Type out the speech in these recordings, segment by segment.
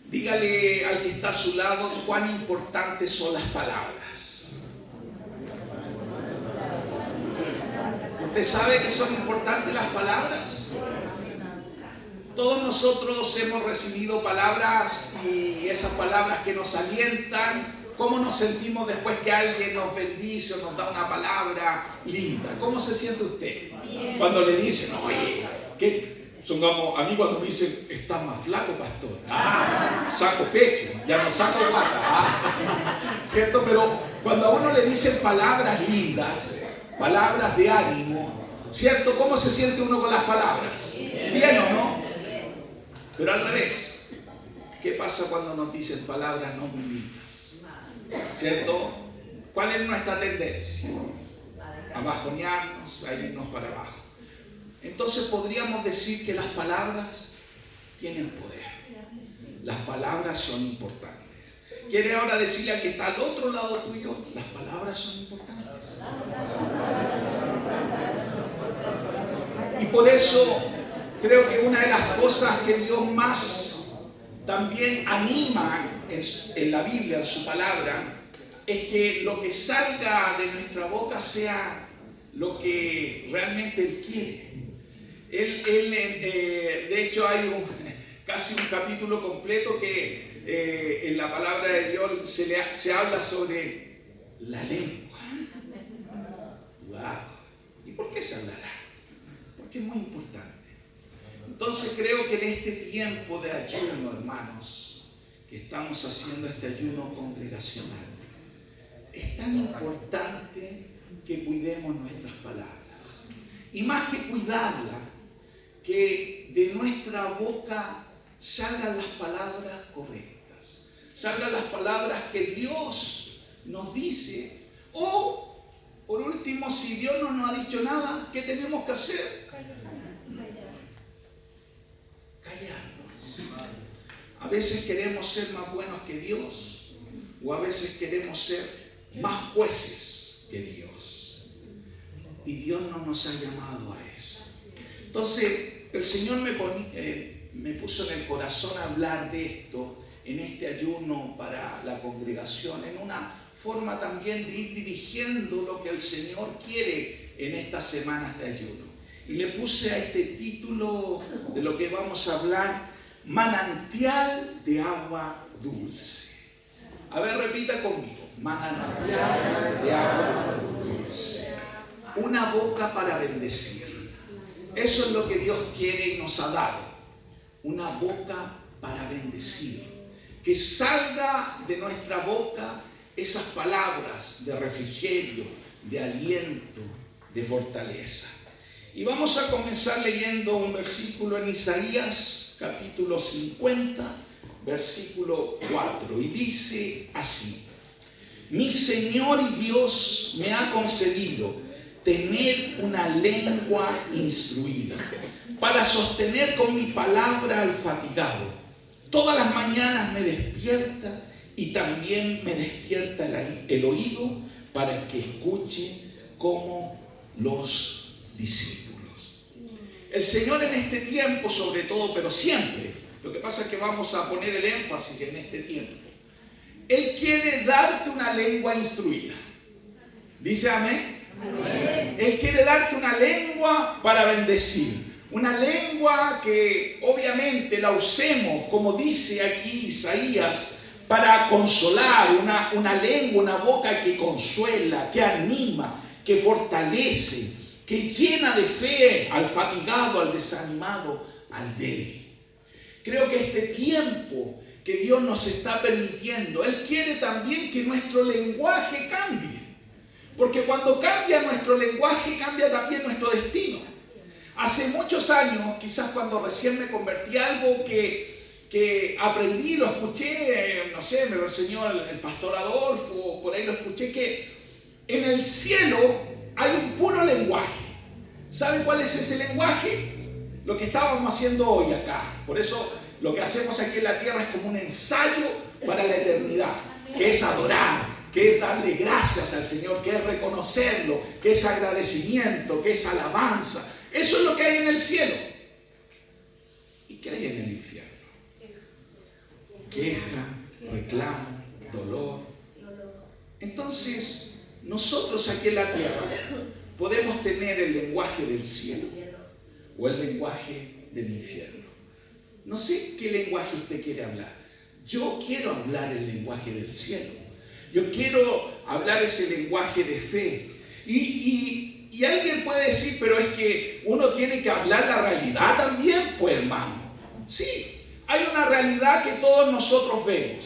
Dígale al que está a su lado cuán importantes son las palabras. ¿Usted sabe que son importantes las palabras? Todos nosotros hemos recibido palabras y esas palabras que nos alientan. ¿Cómo nos sentimos después que alguien nos bendice o nos da una palabra linda? ¿Cómo se siente usted? Cuando le dicen, oye, ¿qué? A mí cuando me dicen, estás más flaco, pastor. Saco pecho, ya no saco guata. ¿Cierto? Pero cuando a uno le dicen palabras lindas, palabras de ánimo, ¿cierto? ¿Cómo se siente uno con las palabras? ¿Bien o no? Pero al revés, ¿qué pasa cuando nos dicen palabras no muy lindas? ¿Cierto? ¿Cuál es nuestra tendencia? A bajonearnos, a irnos para abajo. Entonces podríamos decir que las palabras tienen poder. Las palabras son importantes. ¿Quiere ahora decirle al que está al otro lado tuyo? Las palabras son importantes. Y por eso creo que una de las cosas que Dios más también anima en la Biblia, en su palabra, es que lo que salga de nuestra boca sea lo que realmente Él quiere. De hecho hay casi un capítulo completo que en la palabra de Dios se habla sobre la lengua. ¡Wow! ¿Y por qué se hablará? Porque es muy importante. Entonces creo que en este tiempo de ayuno, hermanos, que estamos haciendo este ayuno congregacional, es tan importante que cuidemos nuestras palabras. Y más que cuidarlas, que de nuestra boca salgan las palabras correctas, salgan las palabras que Dios nos dice, o por último, si Dios no nos ha dicho nada, ¿qué tenemos que hacer? Callarnos. A veces queremos ser más buenos que Dios, o a veces queremos ser más jueces que Dios, y Dios no nos ha llamado a eso. Entonces el Señor me puso en el corazón hablar de esto en este ayuno para la congregación, en una forma también de ir dirigiendo lo que el Señor quiere en estas semanas de ayuno. Y le puse a este título de lo que vamos a hablar, manantial de agua dulce. A ver, repita conmigo, manantial de agua dulce. Una boca para bendecir. Eso es lo que Dios quiere y nos ha dado. Una boca para bendecir. Que salga de nuestra boca esas palabras de refrigerio, de aliento, de fortaleza. Y vamos a comenzar leyendo un versículo en Isaías, capítulo 50, versículo 4. Y dice así: mi Señor y Dios me ha concedido tener una lengua instruida, para sostener con mi palabra al fatigado. Todas las mañanas me despierta y también me despierta el oído para que escuche como los discípulos. El Señor en este tiempo, sobre todo, pero siempre, lo que pasa es que vamos a poner el énfasis en este tiempo. Él quiere darte una lengua instruida. ¿Dice amén? Amén. Él quiere darte una lengua para bendecir. Una lengua que obviamente la usemos, como dice aquí Isaías, para consolar. Una lengua, una boca que consuela, que anima, que fortalece, que llena de fe al fatigado, al desanimado, al débil. Creo que este tiempo que Dios nos está permitiendo, Él quiere también que nuestro lenguaje cambie. Porque cuando cambia nuestro lenguaje, cambia también nuestro destino. Hace muchos años, quizás cuando recién me convertí, algo que aprendí, lo escuché, no sé, me lo enseñó el pastor Adolfo, por ahí lo escuché, que en el cielo hay un puro lenguaje. ¿Saben cuál es ese lenguaje? Lo que estábamos haciendo hoy acá. Por eso lo que hacemos aquí en la tierra es como un ensayo para la eternidad, que es adorar, que es darle gracias al Señor, que es reconocerlo, que es agradecimiento, que es alabanza. Eso es lo que hay en el cielo. ¿Y qué hay en el infierno? queja, reclamo, dolor. Entonces, nosotros aquí en la tierra podemos tener el lenguaje del cielo o el lenguaje del infierno. No sé qué lenguaje usted quiere hablar. Yo quiero hablar el lenguaje del cielo. Yo quiero hablar ese lenguaje de fe. Y alguien puede decir, pero es que uno tiene que hablar la realidad también, pues hermano. Sí, hay una realidad que todos nosotros vemos.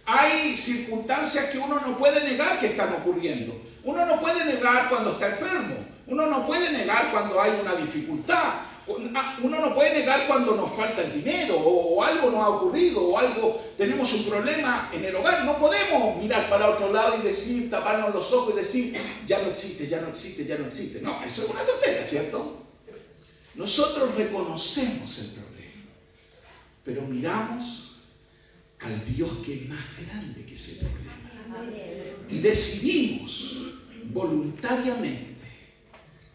Hay circunstancias que uno no puede negar que están ocurriendo. Uno no puede negar cuando está enfermo. Uno no puede negar cuando hay una dificultad. Uno no puede negar cuando nos falta el dinero o algo nos ha ocurrido o algo, tenemos un problema en el hogar. No podemos mirar para otro lado y decir, taparnos los ojos y decir, ya no existe, ya no existe, ya no existe. No, eso es una tontería, ¿cierto? Nosotros reconocemos el problema, pero miramos al Dios que es más grande que ese problema. Y decidimos voluntariamente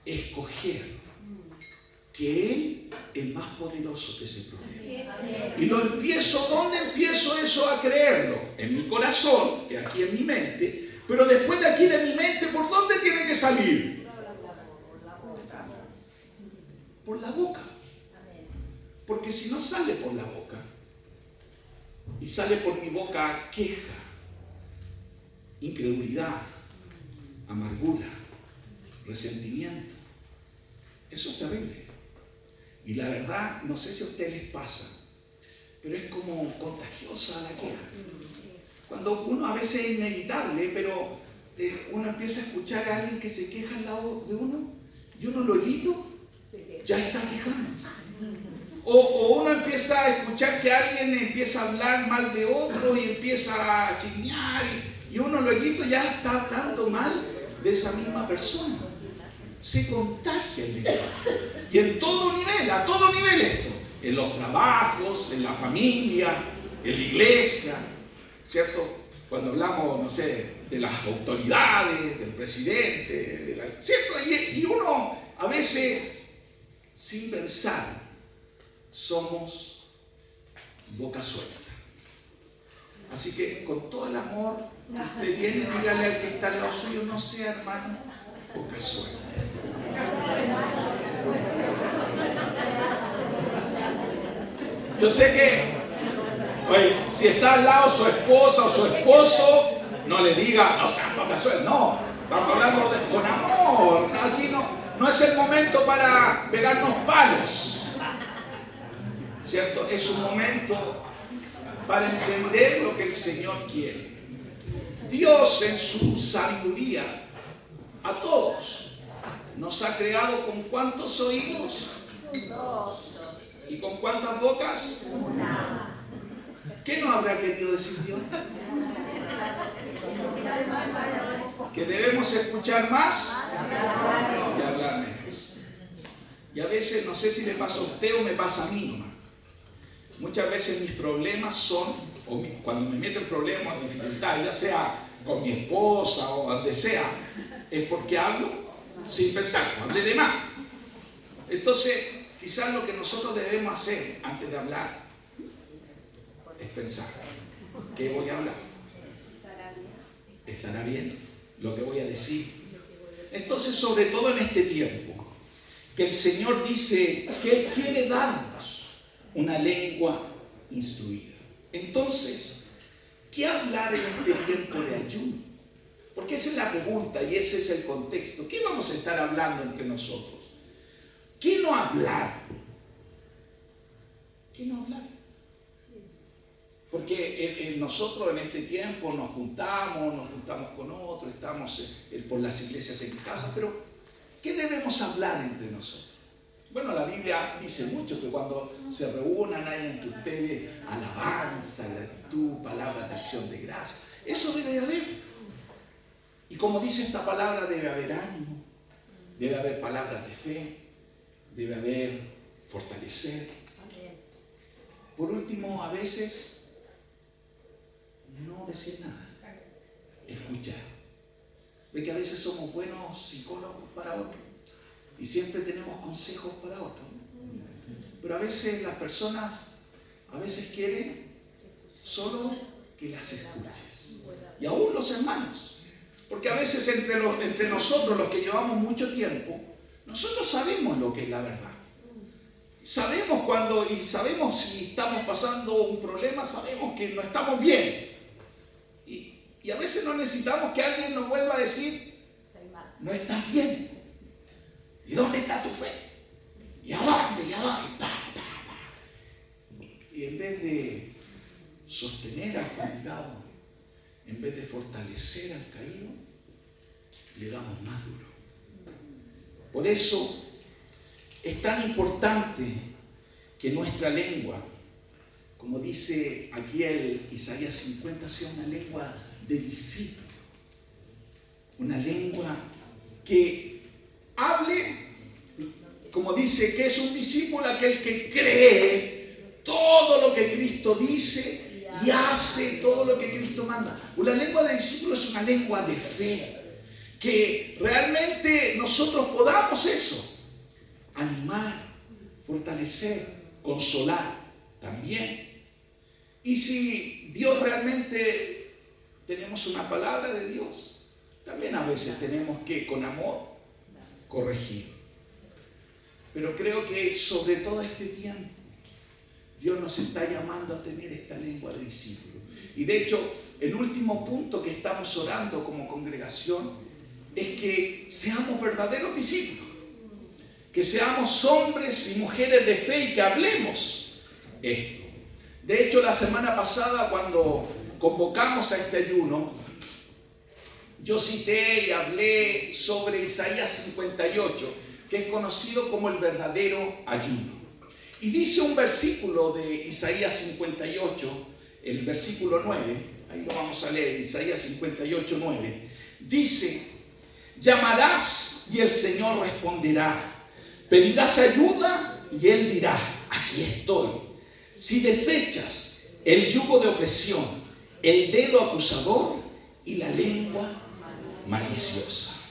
escoger que Él es más poderoso que ese problema. Y ¿dónde empiezo eso a creerlo? En mi corazón, que aquí en mi mente, pero después de aquí de mi mente, ¿por dónde tiene que salir? Por la boca. Porque si no sale por la boca, y sale por mi boca queja, incredulidad, amargura, resentimiento, eso es terrible. Y la verdad, no sé si a ustedes les pasa, pero es como contagiosa la queja. Cuando uno a veces es inevitable, pero uno empieza a escuchar a alguien que se queja al lado de uno, y uno luego ya está quejando. O uno empieza a escuchar que alguien empieza a hablar mal de otro y empieza a chismear, y uno luego ya está hablando mal de esa misma persona. Se contagia el lenguaje. Y en todo nivel, a todo nivel esto. En los trabajos, en la familia, en la iglesia, ¿cierto? Cuando hablamos, no sé, de las autoridades, del presidente, ¿cierto? Y uno a veces, sin pensar, somos boca suelta. Así que con todo el amor que usted tiene, dígale al que está al lado suyo, no sea hermano, boca suelta. Yo sé que, oye, si está al lado su esposa o su esposo, no le diga, no seas boca suelta, no, estamos hablando con amor. Aquí no es el momento para pegarnos palos, ¿cierto? Es un momento para entender lo que el Señor quiere. Dios en su sabiduría a todos nos ha creado con ¿cuántos oídos? 2. ¿Y con cuántas bocas? 1. ¿Qué nos habrá querido decir Dios? Que debemos escuchar más y hablar menos. Y a veces, no sé si le pasa a usted o me pasa a mí nomás. Muchas veces mis problemas son, cuando me meto en problemas o dificultades, ya sea con mi esposa o donde sea, es porque hablo sin pensar, hablé de más. Entonces, quizás lo que nosotros debemos hacer antes de hablar es pensar, ¿qué voy a hablar? ¿Estará bien lo que voy a decir? Entonces, sobre todo en este tiempo, que el Señor dice que Él quiere darnos una lengua instruida. Entonces, ¿qué hablar en este tiempo de ayuno? Porque esa es la pregunta y ese es el contexto. ¿Qué vamos a estar hablando entre nosotros? ¿Qué no hablar? ¿Qué no hablar? Porque nosotros en este tiempo nos juntamos con otros, estamos por las iglesias en casa, pero ¿qué debemos hablar entre nosotros? Bueno, la Biblia dice mucho que cuando se reúnan hay entre ustedes alabanza, gratitud, palabras de acción de gracias. Eso debe haber. Y como dice esta palabra, debe haber ánimo, debe haber palabras de fe, debe haber fortalecer. Por último, a veces, no decir nada, escuchar. Ve que a veces somos buenos psicólogos para otros y siempre tenemos consejos para otros. Pero a veces las personas quieren solo que las escuches. Y aún los hermanos, porque a veces entre nosotros, los que llevamos mucho tiempo, nosotros sabemos lo que es la verdad. Sabemos y sabemos si estamos pasando un problema, sabemos que no estamos bien. Y a veces no necesitamos que alguien nos vuelva a decir, no estás bien. ¿Y dónde está tu fe? ¿Y a dónde? ¿Y a dónde? Y en vez de sostener al fatigado, en vez de fortalecer al caído, le damos más duro. Por eso es tan importante que nuestra lengua, como dice aquí el Isaías 50, sea una lengua de discípulo. Una lengua que hable, como dice, que es un discípulo aquel que cree todo lo que Cristo dice y hace todo lo que Cristo manda. Una lengua de discípulo es una lengua de fe, que realmente nosotros podamos eso, animar, fortalecer, consolar también. Y si Dios realmente tenemos una palabra de Dios, también a veces tenemos que con amor corregir. Pero creo que sobre todo este tiempo Dios nos está llamando a tener esta lengua de discípulo. Y de hecho, el último punto que estamos orando como congregación es que seamos verdaderos discípulos, que seamos hombres y mujeres de fe y que hablemos esto. De hecho, la semana pasada, cuando convocamos a este ayuno, yo cité y hablé sobre Isaías 58, que es conocido como el verdadero ayuno. Y dice un versículo de Isaías 58, el versículo 9, ahí lo vamos a leer, Isaías 58, 9, dice: llamarás y el Señor responderá, pedirás ayuda y Él dirá, aquí estoy. Si desechas el yugo de opresión, el dedo acusador y la lengua maliciosa.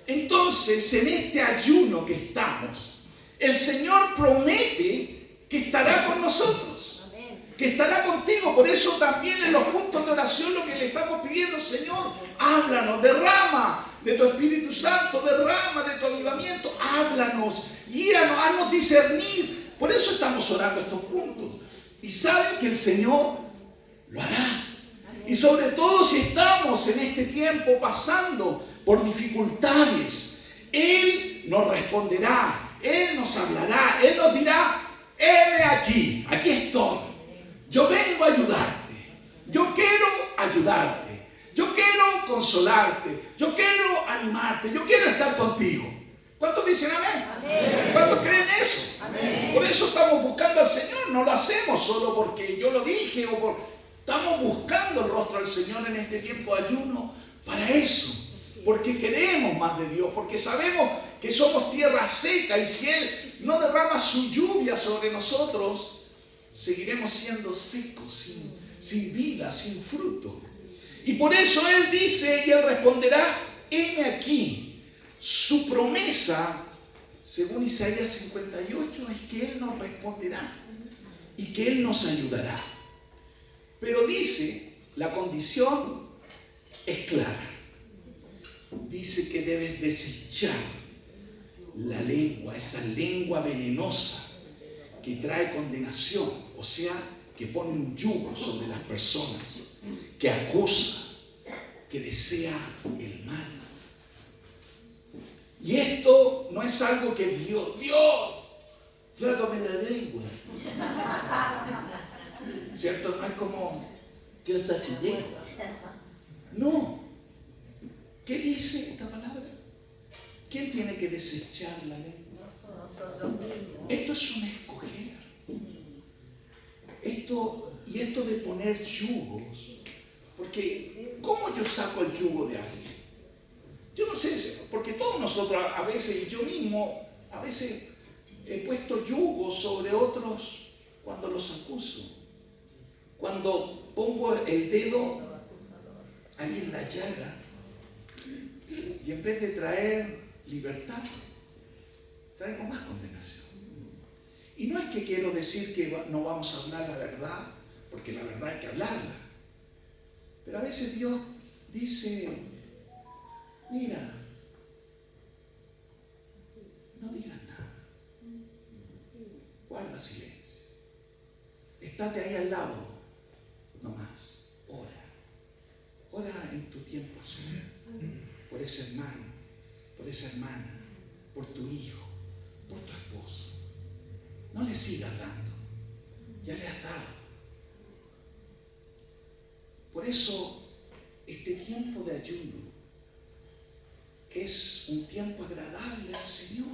Entonces, en este ayuno que estamos, el Señor promete que estará con nosotros, que estará contigo. Por eso también en los puntos de oración lo que le estamos pidiendo: Señor, háblanos, derrama de tu Espíritu Santo, derrama de tu avivamiento, háblanos, guíanos, haznos discernir. Por eso estamos orando estos puntos. Y saben que el Señor lo hará. Y sobre todo si estamos en este tiempo pasando por dificultades, Él nos responderá, Él nos hablará, Él nos dirá: heme aquí, aquí estoy. Yo vengo a ayudarte, yo quiero ayudarte, yo quiero consolarte, yo quiero animarte, yo quiero estar contigo. ¿Cuántos dicen amén? Amén. ¿Cuántos creen eso? Amén. Por eso estamos buscando al Señor, no lo hacemos solo porque yo lo dije estamos buscando el rostro del Señor en este tiempo de ayuno para eso, porque queremos más de Dios, porque sabemos que somos tierra seca y si Él no derrama su lluvia sobre nosotros, seguiremos siendo secos, sin vida, sin fruto. Y por eso Él dice y Él responderá: heme aquí. Su promesa, según Isaías 58, es que Él nos responderá y que Él nos ayudará. Pero dice, la condición es clara. Dice que debes desechar la lengua, esa lengua venenosa que trae condenación, o sea, que pone un yugo sobre las personas, que acusa, que desea el mal. Y esto no es algo que Dios, trágame la lengua. ¿Cierto? No es como, ¿qué está chillando? No. ¿Qué dice esta palabra? ¿Quién tiene que desechar la lengua? Esto es un escoger. Esto de poner yugos. Porque, ¿cómo yo saco el yugo de alguien? Yo no sé, porque todos nosotros a veces, y yo mismo, a veces he puesto yugos sobre otros cuando los acuso. Cuando pongo el dedo ahí en la llaga y en vez de traer libertad, traigo más condenación. Y no es que quiero decir que no vamos a hablar la verdad porque la verdad hay que hablarla. Pero a veces Dios dice, mira, no digas nada, guarda silencio, estate ahí al lado, no más, ora en tu tiempo a solas, por ese hermano, por esa hermana, por tu hijo, por tu esposo. No le sigas dando, ya le has dado. Por eso, este tiempo de ayuno es un tiempo agradable al Señor.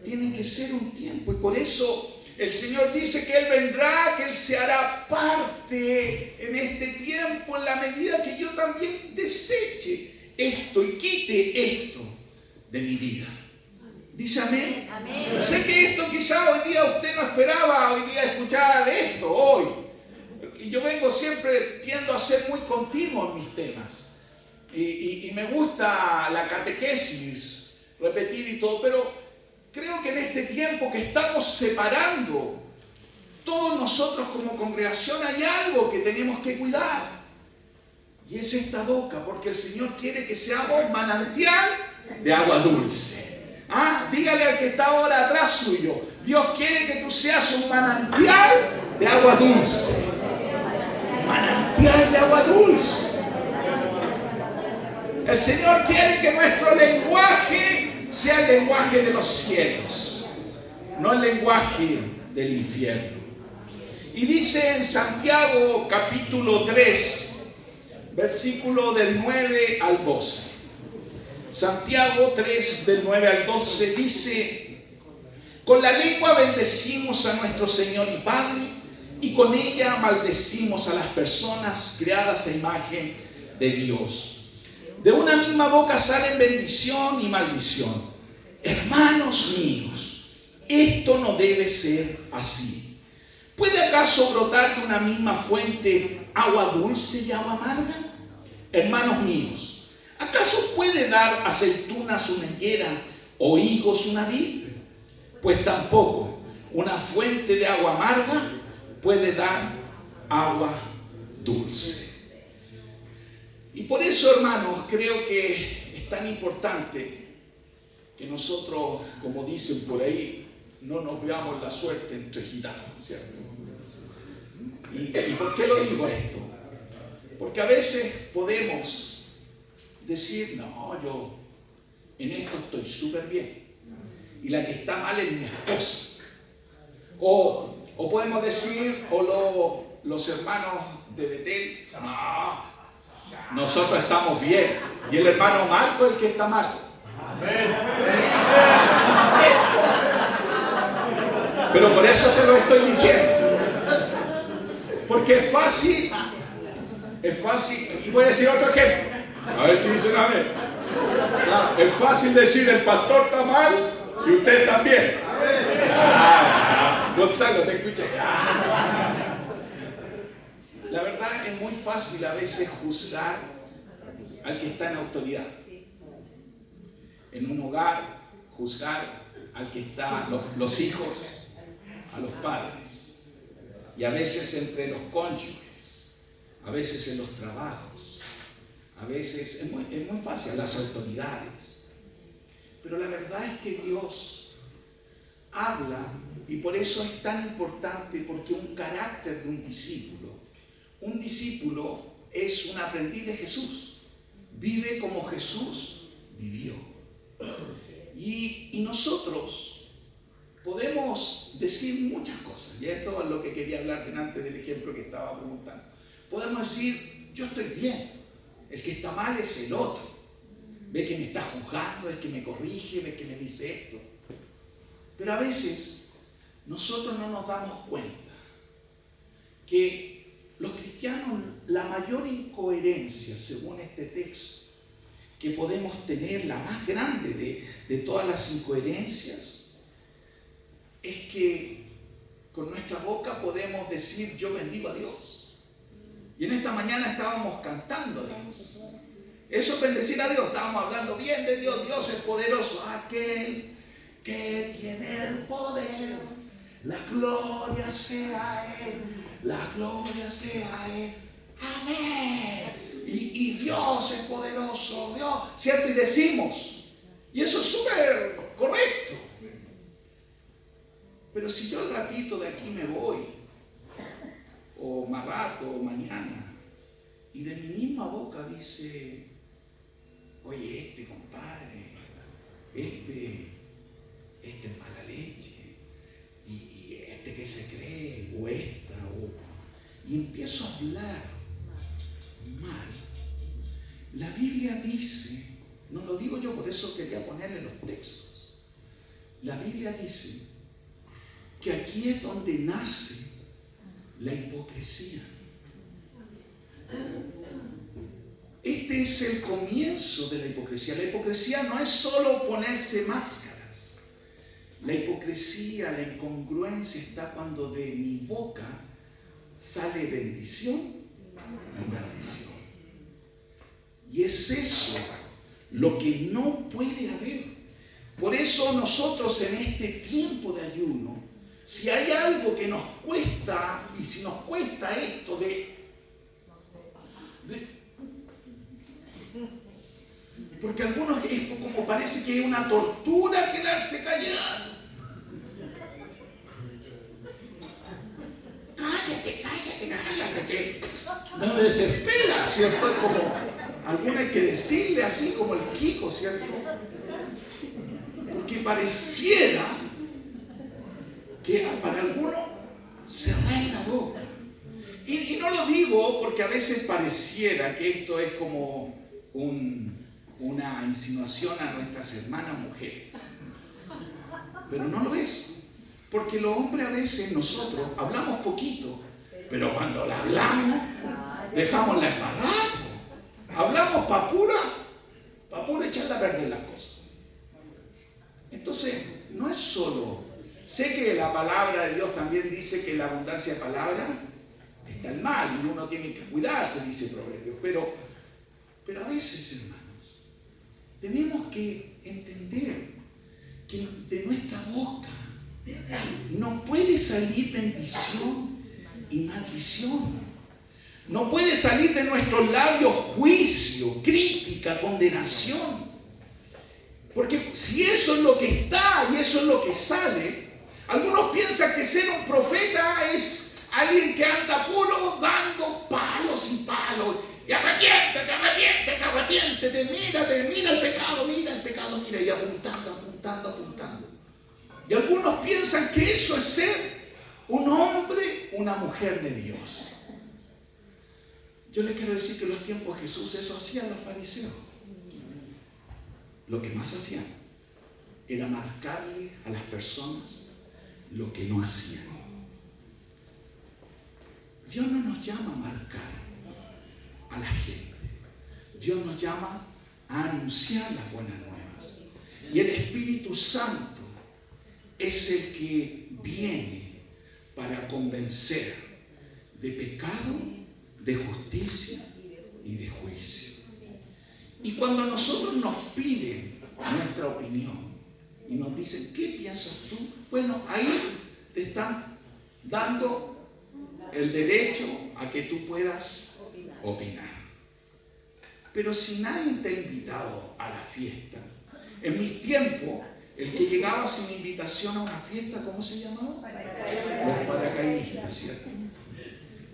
Tiene que ser un tiempo, y por eso el Señor dice que Él vendrá, que Él se hará parte en este tiempo en la medida que yo también deseche esto y quite esto de mi vida. Dice amén. Amén. Sé que esto quizá hoy día usted no esperaba hoy día escuchar esto hoy. Y yo tiendo a ser muy continuo en mis temas. Y me gusta la catequesis, repetir y todo, pero creo que en este tiempo que estamos separando, todos nosotros como congregación hay algo que tenemos que cuidar. Y es esta boca, porque el Señor quiere que seamos manantial de agua dulce. Dígale al que está ahora atrás suyo, Dios quiere que tú seas un manantial de agua dulce. Manantial de agua dulce. El Señor quiere que nuestro lenguaje sea el lenguaje de los cielos, no el lenguaje del infierno. Y dice en Santiago capítulo 3, versículo del 9 al 12. Santiago 3, del 9 al 12 dice: con la lengua bendecimos a nuestro Señor y Padre, y con ella maldecimos a las personas creadas a imagen de Dios. De una misma boca salen bendición y maldición. Hermanos míos, esto no debe ser así. ¿Puede acaso brotar de una misma fuente agua dulce y agua amarga? Hermanos míos, ¿acaso puede dar aceitunas una higuera o higos una vid? Pues tampoco una fuente de agua amarga puede dar agua dulce. Y por eso, hermanos, creo que es tan importante que nosotros, como dicen por ahí, no nos veamos la suerte entre gitanos, ¿cierto? ¿Y por qué lo digo esto? Porque a veces podemos decir, no, yo en esto estoy súper bien, y la que está mal es mi esposa. O podemos decir, los hermanos de Betel, no, nosotros estamos bien, y el hermano Marco es el que está mal. Pero por eso se lo estoy diciendo, porque es fácil, y voy a decir otro ejemplo, a ver si dicen amén. Claro, es fácil decir el pastor está mal y usted también. Gonzalo, te escuché. La verdad es muy fácil a veces juzgar al que está en autoridad. En un hogar, juzgar al que está, los hijos, a los padres. Y a veces entre los cónyuges, a veces en los trabajos, a veces es muy fácil, a las autoridades. Pero la verdad es que Dios habla, y por eso es tan importante, porque un carácter de un discípulo es un aprendiz de Jesús, vive como Jesús vivió. Y nosotros podemos decir muchas cosas, y esto es lo que quería hablar antes del ejemplo que estaba preguntando. Podemos decir, yo estoy bien, el que está mal es el otro, ve que me está juzgando, es que me corrige, ve que me dice esto. Pero a veces nosotros no nos damos cuenta que los cristianos, la mayor incoherencia, según este texto, que podemos tener, la más grande de todas las incoherencias, es que con nuestra boca podemos decir, yo bendigo a Dios. Y en esta mañana estábamos cantando a Dios. Eso es bendecir a Dios, estábamos hablando bien de Dios. Dios es poderoso, aquel que tiene el poder, la gloria sea a Él la gloria sea a Él. Amén. Y Dios es poderoso, Dios, ¿cierto? Y decimos, y eso es súper correcto. Pero si yo al ratito de aquí me voy, o más rato, o mañana, y de mi misma boca dice, oye, compadre, este es mala leche, y este que se cree, o esta, y empiezo a hablar mal. La Biblia dice, no lo digo yo, por eso quería ponerle los textos. La Biblia dice que aquí es donde nace la hipocresía. Este es el comienzo de la hipocresía. La hipocresía no es solo ponerse máscaras. La hipocresía, la incongruencia está cuando de mi boca sale bendición y maldición. Y es eso lo que no puede haber. Por eso nosotros en este tiempo de ayuno, si hay algo que nos cuesta, y si nos cuesta esto porque a algunos es como parece que es una tortura quedarse callado. Cállate, que me desespera, ¿cierto? Es como, algunos hay que decirle así como el Kiko, ¿cierto? Porque pareciera que para algunos cerrar la boca. Y no lo digo porque a veces pareciera que esto es como una insinuación a nuestras hermanas mujeres. Pero no lo es. Porque los hombres a veces nosotros hablamos poquito, pero cuando la hablamos, dejamos la embarrada. Hablamos para pura echarle a perder las cosas. Entonces, no es solo. Sé que la palabra de Dios también dice que la abundancia de palabra está el mal y uno tiene que cuidarse, dice Proverbios. Pero a veces, hermanos, tenemos que entender que de nuestra boca no puede salir bendición y maldición. No puede salir de nuestros labios juicio, crítica, condenación. Porque si eso es lo que está y eso es lo que sale, algunos piensan que ser un profeta es alguien que anda puro dando palos y palos. Y arrepiéntete, mira el pecado, mira, y apuntando. Y algunos piensan que eso es ser un hombre, una mujer de Dios. Yo les quiero decir que en los tiempos de Jesús eso hacían los fariseos. Lo que más hacían era marcarle a las personas lo que no hacían. Dios no nos llama a marcar a la gente. Dios nos llama a anunciar las buenas nuevas. Y el Espíritu Santo es el que viene para convencer de pecado, de justicia y de juicio. Y cuando nosotros nos piden nuestra opinión y nos dicen, ¿qué piensas tú? Bueno, ahí te están dando el derecho a que tú puedas opinar. Pero si nadie te ha invitado a la fiesta, en mis tiempos, el que llegaba sin invitación a una fiesta, ¿cómo se llamaba? Los paracaidistas, ¿cierto?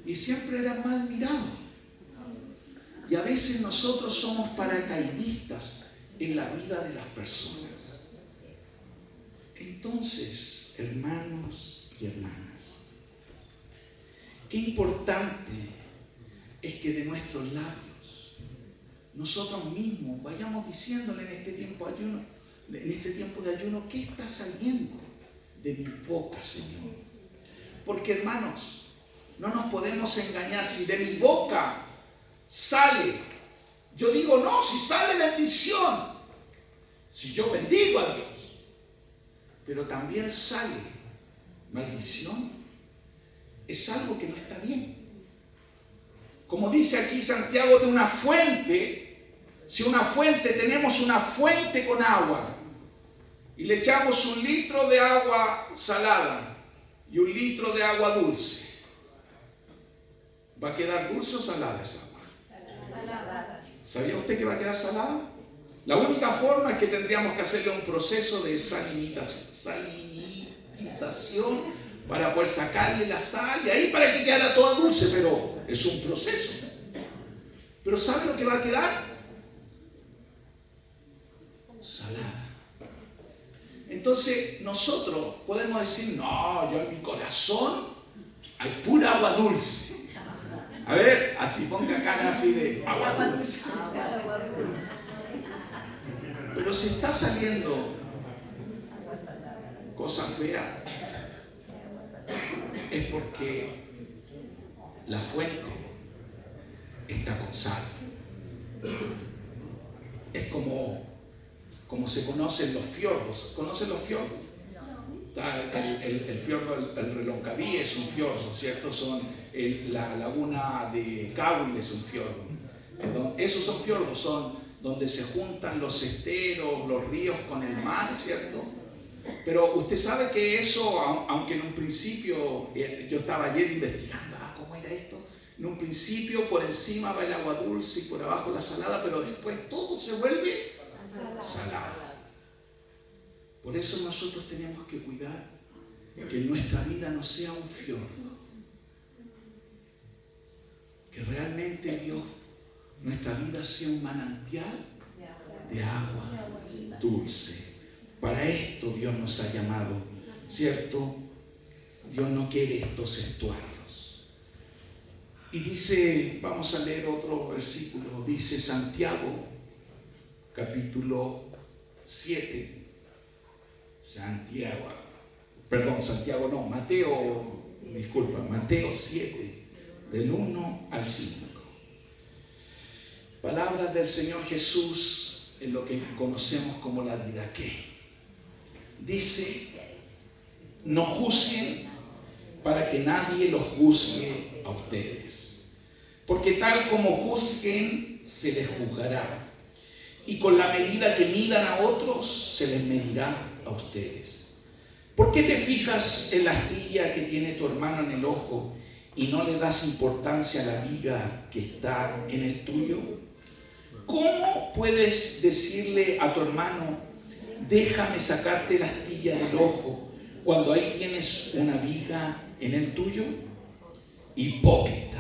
Y siempre eran mal mirados. Y a veces nosotros somos paracaidistas en la vida de las personas. Entonces, hermanos y hermanas, qué importante es que de nuestros labios nosotros mismos vayamos diciéndole en este tiempo de ayuno, ¿qué está saliendo de mi boca, Señor? Porque, hermanos, no nos podemos engañar. Si de mi boca sale, yo digo, no, si sale bendición, si yo bendigo a Dios, pero también sale maldición, es algo que no está bien. Como dice aquí Santiago, de una fuente, si tenemos una fuente con agua y le echamos 1 litro de agua salada y 1 litro de agua dulce, ¿Va a quedar dulce o salada esa agua? Salada. ¿Sabía usted que va a quedar salada? La única forma es que tendríamos que hacerle un proceso de salinización para poder sacarle la sal y ahí para que quedara toda dulce, pero es un proceso. Pero ¿sabe lo que va a quedar? Salada. Entonces nosotros podemos decir, no, yo en mi corazón hay pura agua dulce. A ver, así ponga cara así de agua dulce. Pero si está saliendo cosa fea, es porque la fuente está con sal. Es como se conocen los fiordos. ¿Conocen los fiordos? El fiordo, el Reloncaví es un fiordo, ¿cierto? La laguna de Caule es un fiordo. Esos son fiordos, son donde se juntan los esteros, los ríos con el mar, ¿cierto? Pero usted sabe que eso, aunque en un principio, yo estaba ayer investigando, ¿cómo era esto? En un principio por encima va el agua dulce y por abajo la salada, pero después todo se vuelve salado. Por eso nosotros tenemos que cuidar que nuestra vida no sea un fiordo. Que realmente Dios, nuestra vida sea un manantial de agua dulce. Para esto Dios nos ha llamado, ¿cierto? Dios no quiere estos estuarios. Y dice, vamos a leer otro versículo, dice Santiago, capítulo 7. Mateo 7, del 1 al 5. Palabras del Señor Jesús en lo que conocemos como la didaqué. Dice, no juzguen para que nadie los juzgue a ustedes, porque tal como juzguen se les juzgará, y con la medida que midan a otros se les medirá a ustedes. ¿Por qué te fijas en la astilla que tiene tu hermano en el ojo y no le das importancia a la viga que está en el tuyo? ¿Cómo puedes decirle a tu hermano, déjame sacarte la astilla del ojo, cuando ahí tienes una viga en el tuyo? Hipócrita,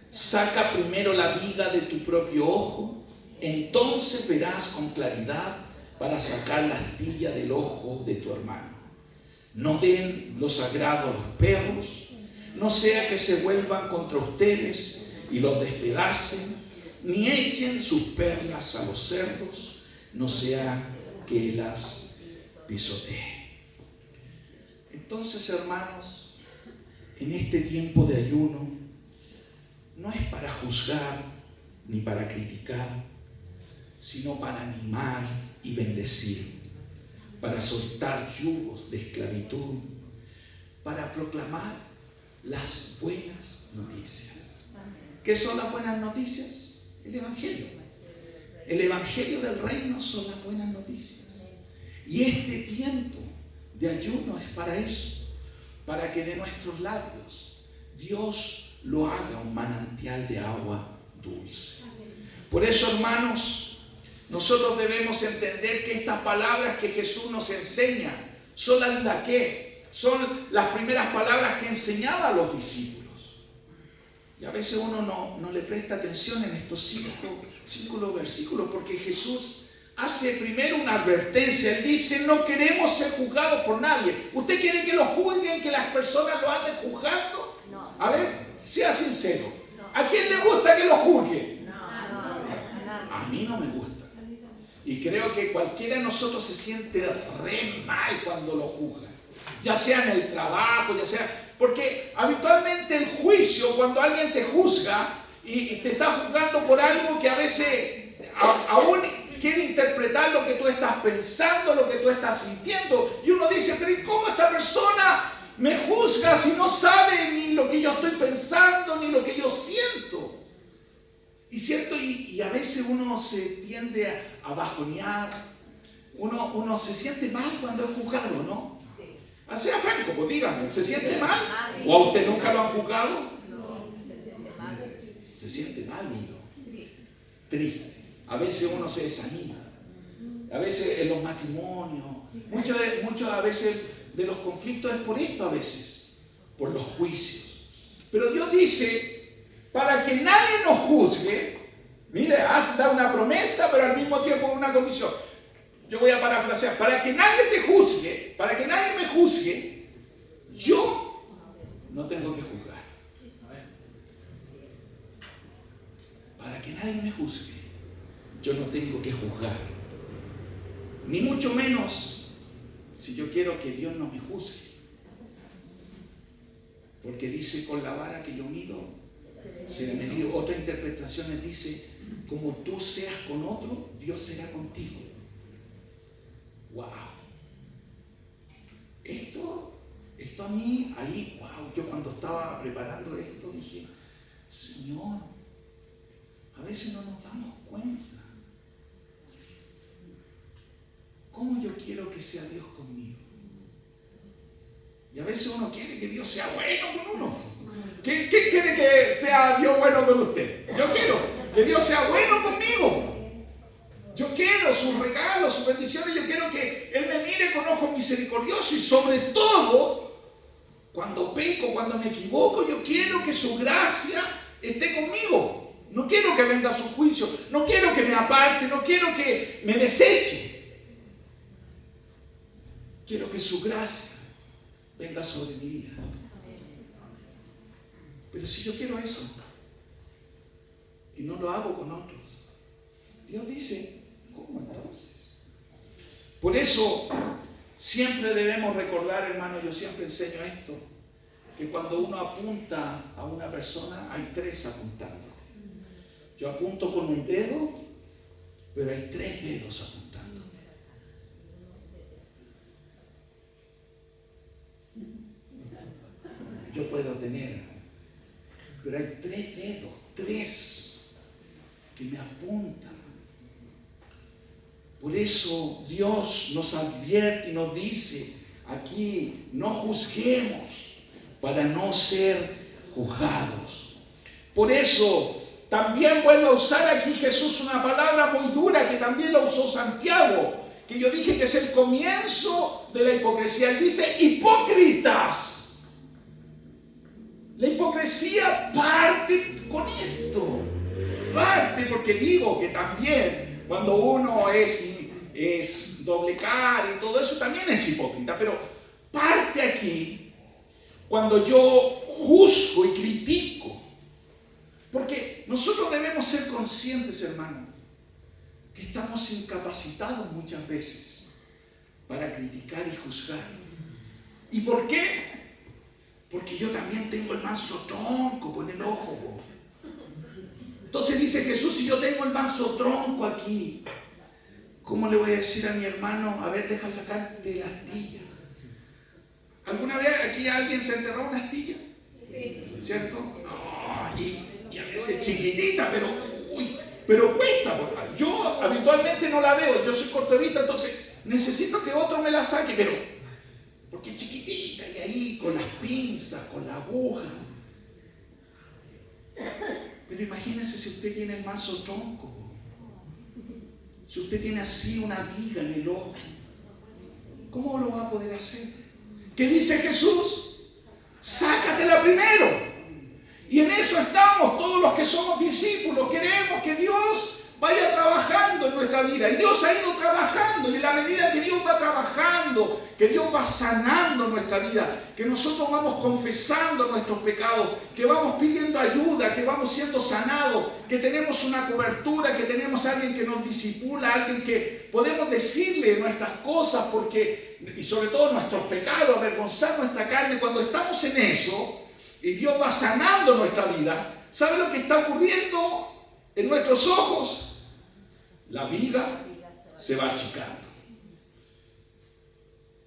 saca primero la viga de tu propio ojo, entonces verás con claridad para sacar la astilla del ojo de tu hermano. No den lo sagrado a los perros, no sea que se vuelvan contra ustedes y los despedacen, ni echen sus perlas a los cerdos, no sea que las pisotee. Entonces, hermanos, en este tiempo de ayuno, no es para juzgar ni para criticar, sino para animar y bendecir, para soltar yugos de esclavitud, para proclamar las buenas noticias. ¿Qué son las buenas noticias? El Evangelio. El Evangelio del Reino son las buenas noticias. Y este tiempo de ayuno es para eso, para que de nuestros labios Dios lo haga un manantial de agua dulce. Por eso, hermanos, nosotros debemos entender que estas palabras que Jesús nos enseña son la didaqué, son las primeras palabras que enseñaba a los discípulos. Y a veces uno no le presta atención en estos cinco versículos, porque Jesús hace primero una advertencia. Él dice, no queremos ser juzgados por nadie. ¿Usted quiere que lo juzguen, que las personas lo anden juzgando? No. A ver, sea sincero. No. ¿A quién le gusta que lo juzguen? No. A mí no me gusta. Y creo que cualquiera de nosotros se siente re mal cuando lo juzgan. Ya sea en el trabajo, ya sea... Porque habitualmente el juicio, cuando alguien te juzga y te está juzgando por algo que a veces aún quiere interpretar lo que tú estás pensando, lo que tú estás sintiendo. Y uno dice, pero ¿y cómo esta persona me juzga si no sabe ni lo que yo estoy pensando, ni lo que yo siento? Y cierto, y a veces uno se tiende a bajonear, uno se siente mal cuando es juzgado, ¿no? Sí. Sea franco, pues dígame, ¿se siente mal? ¿O a usted nunca lo han juzgado? No, se siente mal. se siente mal uno, triste. A veces uno se desanima. A veces en los matrimonios, muchos a veces de los conflictos es por esto a veces, por los juicios. Pero Dios dice, para que nadie nos juzgue, mire, has dado una promesa, pero al mismo tiempo una condición. Yo voy a parafrasear, para que nadie te juzgue, para que nadie me juzgue, yo no tengo que juzgar. Para que nadie me juzgue, yo no tengo que juzgar. Ni mucho menos si yo quiero que Dios no me juzgue. Porque dice, con la vara que yo mido, será medido. Otra interpretación dice, como tú seas con otro, Dios será contigo. ¡Wow! Esto a mí, ahí, wow, yo cuando estaba preparando esto dije, Señor, a veces no nos damos cuenta. ¿Cómo yo quiero que sea Dios conmigo? Y a veces uno quiere que Dios sea bueno con uno. ¿Quién quiere que sea Dios bueno con usted? Yo quiero que Dios sea bueno conmigo. Yo quiero sus regalos, sus bendiciones. Yo quiero que Él me mire con ojos misericordiosos. Y sobre todo, cuando peco, cuando me equivoco, yo quiero que su gracia esté conmigo. No quiero que venga su juicio. No quiero que me aparte. No quiero que me deseche. Quiero que su gracia venga sobre mi vida. Pero si yo quiero eso y no lo hago con otros, Dios dice, ¿cómo entonces? Por eso siempre debemos recordar, hermano, yo siempre enseño esto, que cuando uno apunta a una persona, hay tres apuntando. Yo apunto con un dedo, pero hay tres dedos apuntando. Yo puedo tener, pero hay tres dedos, tres que me apuntan. Por eso Dios nos advierte y nos dice aquí, no juzguemos para no ser juzgados. Por eso también vuelve a usar aquí Jesús una palabra muy dura que también la usó Santiago, que yo dije que es el comienzo de la hipocresía. Él dice, hipócritas. La hipocresía parte con esto. Parte porque digo que también cuando uno es doble cara y todo eso también es hipócrita. Pero parte aquí cuando yo juzgo y critico. Porque nosotros debemos ser conscientes, hermano, que estamos incapacitados muchas veces para criticar y juzgar. ¿Y por qué? Porque yo también tengo el manso tronco en el ojo. Entonces dice Jesús, si yo tengo el manso tronco aquí, ¿cómo le voy a decir a mi hermano, a ver, deja sacarte la astilla? ¿Alguna vez aquí alguien se enterró una astilla? Sí. ¿Cierto? No, y a veces chiquitita, pero cuesta. Yo habitualmente no la veo, yo soy cortevista, entonces necesito que otro me la saque, pero porque es chiquitita y ahí con las pinzas, con la aguja. Pero imagínese si usted tiene el manso tronco, si usted tiene así una viga en el ojo, ¿cómo lo va a poder hacer? ¿Qué dice Jesús? Sácatela primero. Y en eso estamos todos los que somos discípulos. Queremos que Dios vaya trabajando en nuestra vida. Y Dios ha ido trabajando. Y en la medida que Dios va trabajando, que Dios va sanando nuestra vida, que nosotros vamos confesando nuestros pecados, que vamos pidiendo ayuda, que vamos siendo sanados, que tenemos una cobertura, que tenemos a alguien que nos disipula, alguien que podemos decirle nuestras cosas, y sobre todo nuestros pecados, avergonzar nuestra carne. Cuando estamos en eso, y Dios va sanando nuestra vida, ¿sabe lo que está ocurriendo en nuestros ojos? La vida se va achicando.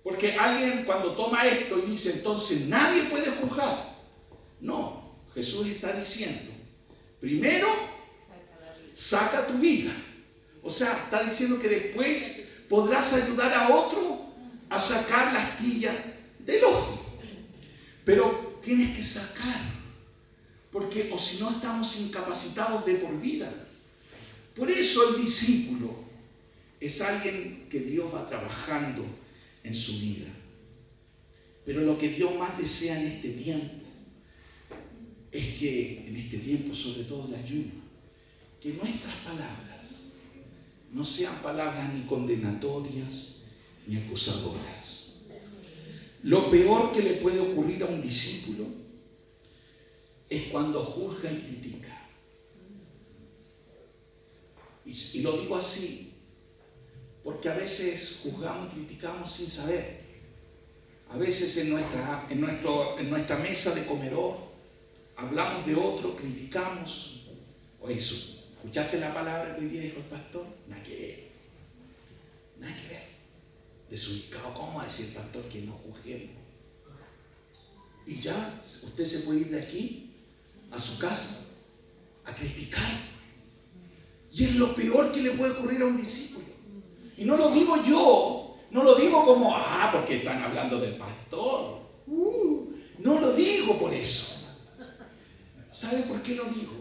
Porque alguien cuando toma esto y dice, entonces nadie puede juzgar. No, Jesús está diciendo, primero, saca tu vida. O sea, está diciendo que después podrás ayudar a otro a sacar la astilla del ojo. Pero tienes que sacar. Porque o si no estamos incapacitados de por vida. Por eso el discípulo es alguien que Dios va trabajando en su vida. Pero lo que Dios más desea en este tiempo es que, en este tiempo, sobre todo el ayuno, que nuestras palabras no sean palabras ni condenatorias ni acusadoras. Lo peor que le puede ocurrir a un discípulo es cuando juzga y critica. Y lo digo así, porque a veces juzgamos y criticamos sin saber. A veces en nuestra mesa de comedor hablamos de otro, criticamos. Oye, ¿escuchaste la palabra que hoy día dijo el pastor? Nada que ver. Nada que ver. Desubicado, ¿cómo va a decir el pastor que no juzguemos? Y ya usted se puede ir de aquí a su casa a criticar. Y es lo peor que le puede ocurrir a un discípulo. Y no lo digo yo, no lo digo como, porque están hablando del pastor. No lo digo por eso. ¿Sabe por qué lo digo?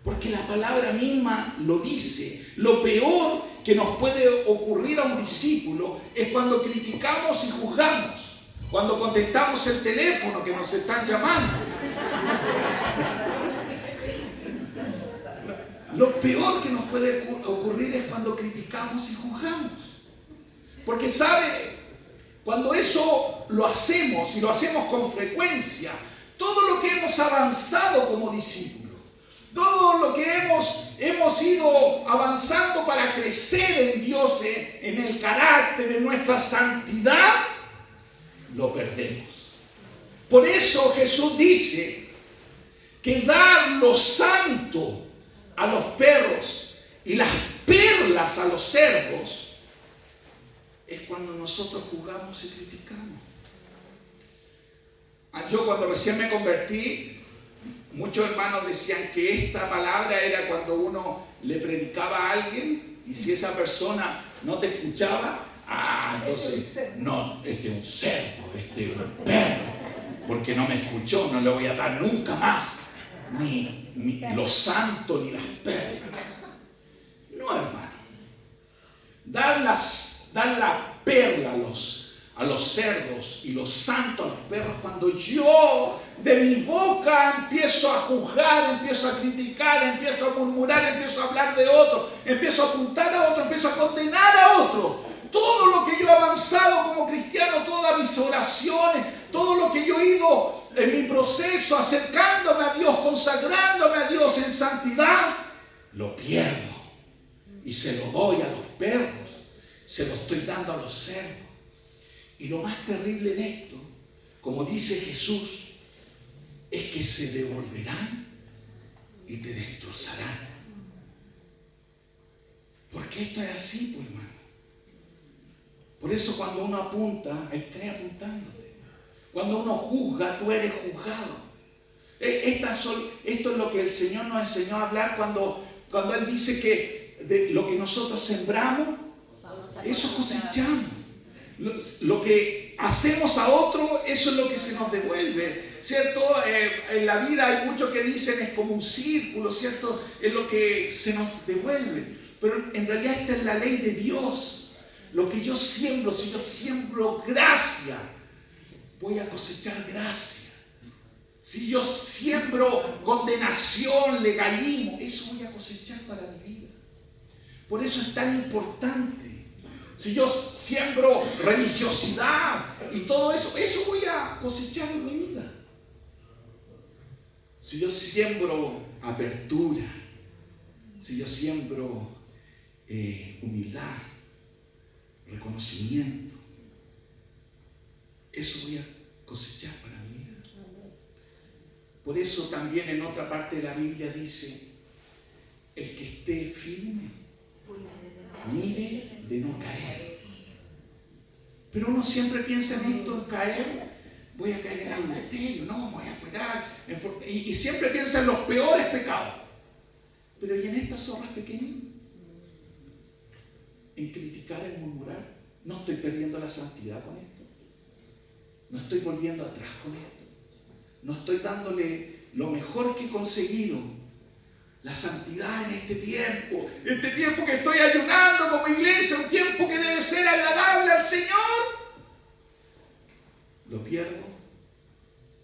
Porque la palabra misma lo dice. Lo peor que nos puede ocurrir a un discípulo es cuando criticamos y juzgamos. Cuando contestamos el teléfono que nos están llamando. Lo peor que nos puede ocurrir es cuando criticamos y juzgamos. Porque sabe, cuando eso lo hacemos y lo hacemos con frecuencia, todo lo que hemos avanzado como discípulos, todo lo que hemos ido avanzando para crecer en Dios, en el carácter, en nuestra santidad, lo perdemos. Por eso Jesús dice que dar lo santo a los perros y las perlas a los cerdos es cuando nosotros juzgamos y criticamos. Yo cuando recién me convertí, muchos hermanos decían que esta palabra era cuando uno le predicaba a alguien y si esa persona no te escuchaba, entonces, no, este es un cerdo, este es un perro, porque no me escuchó, no le voy a dar nunca más ni lo santo ni las perlas. No, hermano. Dar la perla a los cerdos y lo santo a los perros cuando yo de mi boca empiezo a juzgar, empiezo a criticar, empiezo a murmurar, empiezo a hablar de otro, empiezo a apuntar a otro, empiezo a condenar a otro. Todo lo que yo he avanzado como cristiano, todas mis oraciones, todo lo que yo he ido en mi proceso, acercándome a Dios, consagrándome a Dios en santidad, lo pierdo y se lo doy a los perros, se lo estoy dando a los cerdos. Y lo más terrible de esto, como dice Jesús, es que se devolverán y te destrozarán. Porque esto es así, pues, hermano. Por eso cuando uno apunta, hay tres apuntándote. Cuando uno juzga, tú eres juzgado. Esto es lo que el Señor nos enseñó a hablar cuando Él dice que de lo que nosotros sembramos, eso cosechamos. Lo que hacemos a otro, eso es lo que se nos devuelve, ¿cierto? En la vida hay muchos que dicen es como un círculo, ¿cierto? Es lo que se nos devuelve. Pero en realidad esta es la ley de Dios. Lo que yo siembro, si yo siembro gracia, voy a cosechar gracia. Si yo siembro condenación, legalismo, eso voy a cosechar para mi vida. Por eso es tan importante. Si yo siembro religiosidad y todo eso, eso voy a cosechar en mi vida. Si yo siembro apertura, si yo siembro humildad, reconocimiento, eso voy a cosechar para mi vida. Por eso también en otra parte de la Biblia dice, el que esté firme, mire de no caer. Pero uno siempre piensa en esto, en caer, voy a caer en adulterio, no, voy a cuidar, y siempre piensa en los peores pecados. Pero ¿y en estas zorras pequeñas? En criticar, en murmurar, no estoy perdiendo la santidad con esto, no estoy volviendo atrás con esto, no estoy dándole lo mejor que he conseguido, la santidad en este tiempo que estoy ayunando como iglesia, un tiempo que debe ser agradable al Señor, lo pierdo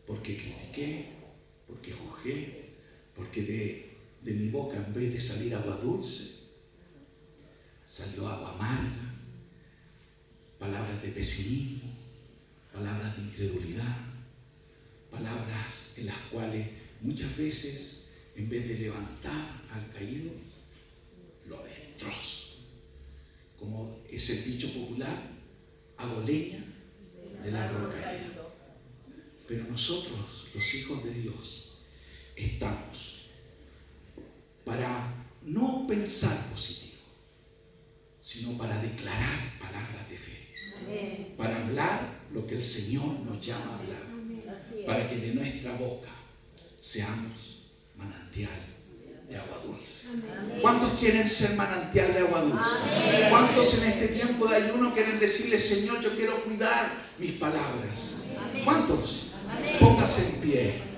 porque critiqué, porque juzgué, porque de mi boca, en vez de salir agua dulce, salió agua amarga, palabras de pesimismo, palabras de incredulidad, palabras en las cuales muchas veces, en vez de levantar al caído, lo destrozo. Como es el dicho popular, hago leña del árbol caído. Pero nosotros, los hijos de Dios, estamos para no pensar positivo, sino para declarar palabras de fe. Amén. Para hablar lo que el Señor nos llama a hablar. Para que de nuestra boca seamos manantial de agua dulce. Amén. ¿Cuántos quieren ser manantial de agua dulce? Amén. ¿Cuántos en este tiempo de ayuno quieren decirle, Señor, yo quiero cuidar mis palabras? Amén. ¿Cuántos? Amén. Póngase en pie.